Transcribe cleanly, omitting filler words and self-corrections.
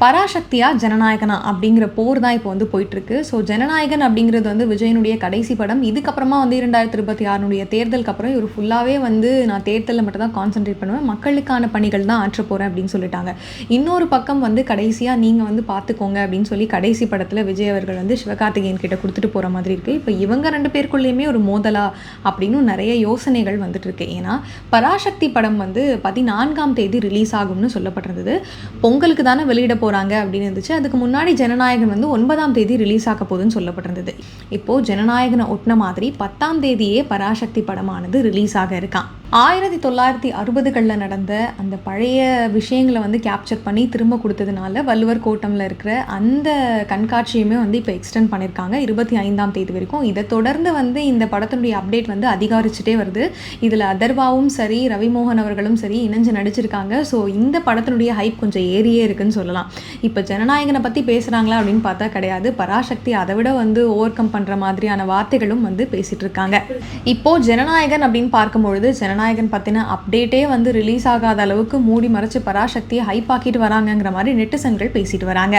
பராசக்தியா ஜனநாயகனா அப்படிங்கிற போர் தான் இப்போ வந்து போயிட்டுருக்கு. ஸோ ஜனநாயகன் அப்படிங்கிறது வந்து விஜயனுடைய கடைசி படம். இதுக்கப்புறமா வந்து 2026 தேர்தலுக்கு அப்புறம் இவர் ஃபுல்லாகவே வந்து நான் தேர்தலில் மட்டும் தான் கான்சென்ட்ரேட் பண்ணுவேன், மக்களுக்கான பணிகள் தான் ஆற்ற போகிறேன் அப்படின்னு சொல்லிட்டாங்க. இன்னொரு பக்கம் வந்து கடைசியாக நீங்கள் வந்து பார்த்துக்கோங்க அப்படின்னு சொல்லி கடைசி படத்தில் விஜய் அவர்கள் வந்து சிவகார்த்திகேயன் கிட்ட கொடுத்துட்டு போகிற மாதிரி இருக்குது. இப்போ இவங்க 2 பேருக்குள்ளேயுமே ஒரு மோதலா அப்படின்னு நிறைய யோசனைகள் வந்துட்டு இருக்கு. ஏன்னா பராசக்தி படம் வந்து 14ஆம் தேதி ரிலீஸ் ஆகும்னு சொல்லப்பட்டிருந்தது. பொங்கலுக்கு தானே வெளியிட போகிறாங்க அப்படின்னு இருந்துச்சு. அதுக்கு முன்னாடி ஜனநாயகன் வந்து 9ஆம் தேதி ரிலீஸ் ஆக போகுதுன்னு சொல்லப்பட்டிருந்தது. இப்போது ஜனநாயகனை ஒட்டின மாதிரி 10ஆம் தேதியே பராசக்தி படமானது ரிலீஸ் ஆக இருக்கான். 1960களில் நடந்த அந்த பழைய விஷயங்களை வந்து கேப்சர் பண்ணி திரும்ப கொடுத்ததுனால வள்ளுவர் கோட்டமில் இருக்கிற அந்த கண்காட்சியுமே வந்து இப்போ எக்ஸ்டெண்ட் பண்ணியிருக்காங்க 25ஆம் தேதி வரைக்கும். இதை தொடர்ந்து வந்து இந்த படத்தினுடைய அப்டேட் வந்து அதிகரிச்சுட்டே வருது. இதில் அதர்வாவும் சரி, ரவிமோகன் அவர்களும் சரி இணைஞ்சு நடிச்சிருக்காங்க. ஸோ இந்த படத்தினுடைய ஹைப் கொஞ்சம் ஏறியே இருக்குன்னு சொல்லலாம். இப்போ ஜனநாயகனை பற்றி பேசுகிறாங்களா அப்படின்னு பார்த்தா கிடையாது. பராசக்தி அதை விட வந்து ஓவர் கம் பண்ணுற மாதிரியான வார்த்தைகளும் வந்து பேசிகிட்டு இருக்காங்க. இப்போது ஜனநாயகன் அப்படின்னு பார்க்கும்பொழுது ஜனநாயகன் பற்றின அப்டேட்டே வந்து ரிலீஸ் ஆகாத அளவுக்கு மூடி மறைச்சு பராசக்தியை ஹைப் ஆக்கிட்டு வராங்கங்கிற மாதிரி நெட்டிசன்கள் பேசிட்டு வராங்க.